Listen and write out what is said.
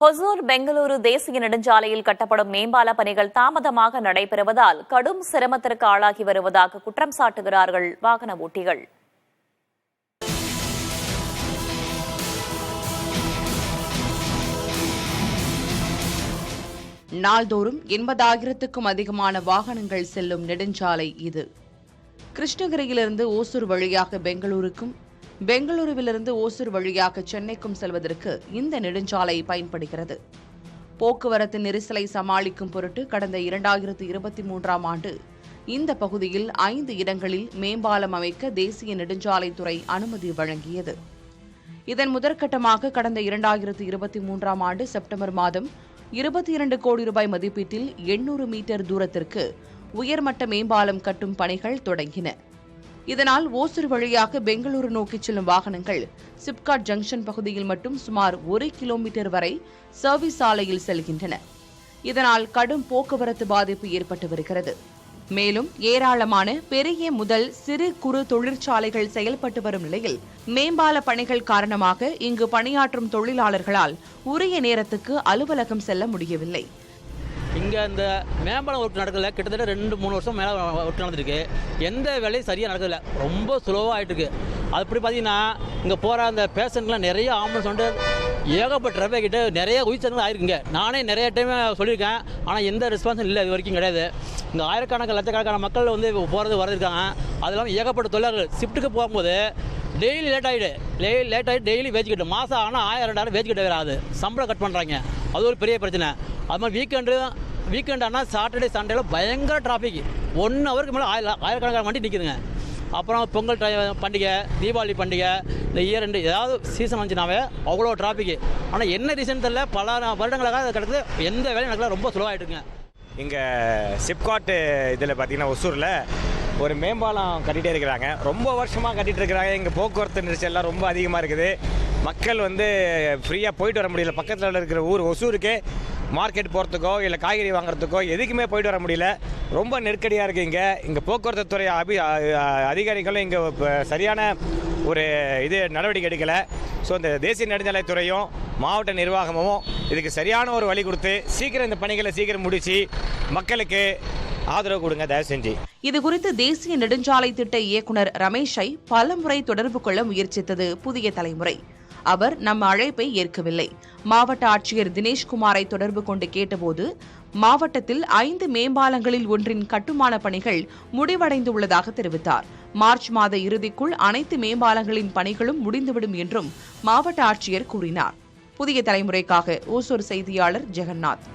ஹொசூர் பெங்களூரு தேசிய நெடுஞ்சாலையில் கட்டப்படும் மேம்பால பணிகள் தாமதமாக நடைபெறுவதால் கடும் சிரமத்திற்கு ஆளாகி வருவதாக குற்றம் சாட்டுகிறார்கள் வாகன ஓட்டிகள். நாள்தோறும் 80,000க்கும் அதிகமான வாகனங்கள் செல்லும் நெடுஞ்சாலை இது. கிருஷ்ணகிரியிலிருந்து ஓசூர் வழியாக பெங்களூருக்கும், பெங்களூருவிலிருந்து ஓசூர் வழியாக சென்னைக்கும் செல்வதற்கு இந்த நெடுஞ்சாலை பயன்படுகிறது. போக்குவரத்து நெரிசலை சமாளிக்கும் பொருட்டு கடந்த 2023ஆம் ஆண்டு இந்த பகுதியில் 5 இடங்களில் மேம்பாலம் அமைக்க தேசிய நெடுஞ்சாலைத்துறை அனுமதி வழங்கியது. இதன் முதற்கட்டமாக கடந்த 2023ஆம் ஆண்டு செப்டம்பர் மாதம் 22 கோடி ரூபாய் மதிப்பீட்டில் 800 மீட்டர் தூரத்திற்கு உயர்மட்ட மேம்பாலம் கட்டும் பணிகள் தொடங்கின. இதனால் ஓசூர் வழியாக பெங்களூரு நோக்கி செல்லும் வாகனங்கள் சிப்காட் ஜங்ஷன் பகுதியில் மட்டும் சுமார் 1 கிலோமீட்டர் வரை சர்வீஸ் சாலையில் செல்கின்றன. இதனால் கடும் போக்குவரத்து பாதிப்பு ஏற்பட்டு வருகிறது. மேலும் ஏராளமான பெரிய முதல் சிறு குறு தொழிற்சாலைகள் செயல்பட்டு வரும் நிலையில் மேம்பால பணிகள் காரணமாக இங்கு பணியாற்றும் தொழிலாளர்களால் உரிய நேரத்துக்கு அலுவலகம் செல்ல முடியவில்லை. இங்கே இந்த மேம்பாலம் ஒர்க் நடக்கல, கிட்டத்தட்ட 2-3 வருஷம் மேலே ஒர்க் நடந்துருக்கு. எந்த வேலையும் சரியாக நடக்கல, ரொம்ப ஸ்லோவாக ஆகிட்டு இருக்கு. அப்படி பார்த்தீங்கன்னா இங்கே போகிற அந்த பேஷண்ட்லாம் நிறைய ஆம்புலன்ஸ் வந்து ஏகப்பட்ட டிராஃபிக் கிட்ட நிறைய உயிர்ச்சங்கள் ஆயிருக்குங்க. நானே நிறைய டைம் சொல்லியிருக்கேன், ஆனால் எந்த ரெஸ்பான்ஸும் இல்லை, இது வரைக்கும் கிடையாது. இங்கே ஆயிரக்கணக்கான லட்சக்கணக்கான மக்கள் வந்து போகிறது வரதுருக்காங்க. அது இல்லாமல் ஏகப்பட்ட தொழிலாளர்கள் ஷிஃப்ட்டுக்கு போகும்போது டெய்லி லேட் ஆகிட்டு டெய்லி வேச்சுக்கிட்டு மாதம் ஆனால் 1000-2000 வேச்சுக்கிட்டு வராது, சம்பளம் கட் பண்ணுறாங்க. அது ஒரு பெரிய பிரச்சனை. அது மாதிரி வீக்கெண்டு ஆனால் சாட்டர்டே சண்டேல பயங்கர டிராஃபிக். 1 ஹவருக்கு மேலே ஆயிரக்கணக்கான வண்டி நிற்குதுங்க. அப்புறம் பொங்கல் பண்டிகை, தீபாவளி பண்டிகை, இந்த இயர் ரெண்டு ஏதாவது சீசன் வந்துச்சுனாவே அவ்வளோ டிராஃபிக்கு. ஆனால் என்ன ரீசன் தெரியல, பல வருடங்களாக அது கிடக்குது, எந்த வேலையும் நடக்கல, ரொம்ப ஸ்லோவாகிட்டுங்க. இங்கே சிப்காட் இதில் பார்த்தீங்கன்னா ஒசூரில் ஒரு மேம்பாலம் கட்டிகிட்டே இருக்கிறாங்க. ரொம்ப வருஷமாக கட்டிகிட்டு இருக்கிறாங்க. இங்கே போக்குவரத்து நெரிசல்லாம் ரொம்ப அதிகமாக இருக்குது. மக்கள் வந்து ஃப்ரீயாக போயிட்டு வர முடியல. பக்கத்தில் இருக்கிற ஊர் ஒசூருக்கே மார்க்கெட் போகிறதுக்கோ இல்லை காய்கறி வாங்குறதுக்கோ எதுக்குமே போயிட்டு வர முடியல. ரொம்ப நெருக்கடியாக இருக்குது. இங்கே போக்குவரத்து துறை அதிகாரிகளும் இங்கே சரியான ஒரு நடவடிக்கை எடுக்கலை. ஸோ இந்த தேசிய நெடுஞ்சாலைத்துறையும் மாவட்ட நிர்வாகமும் இதுக்கு சரியான ஒரு வழி கொடுத்து சீக்கிரம் இந்த பணிகளை சீக்கிரம் முடித்து மக்களுக்கு ஆதரவு கொடுங்க தயவு செஞ்சு. இதுகுறித்து தேசிய நெடுஞ்சாலை திட்ட இயக்குநர் ரமேஷை பலமுறை தொடர்பு கொள்ள முயற்சித்தது புதிய தலைமுறை. அவர் நம் அழைப்பை ஏற்கவில்லை. மாவட்ட ஆட்சியர் தினேஷ்குமாரை தொடர்பு கொண்டு கேட்டபோது மாவட்டத்தில் 5 மேம்பாலங்களில் ஒன்றின் கட்டுமான பணிகள் முடிவடைந்துள்ளதாக தெரிவித்தார். மார்ச் மாத இறுதிக்குள் அனைத்து மேம்பாலங்களின் பணிகளும் முடிந்துவிடும் என்றும் மாவட்ட ஆட்சியர் கூறினார். புதிய தலைமுறைக்காக ஓசூர் செய்தியாளர் ஜெகநாத்.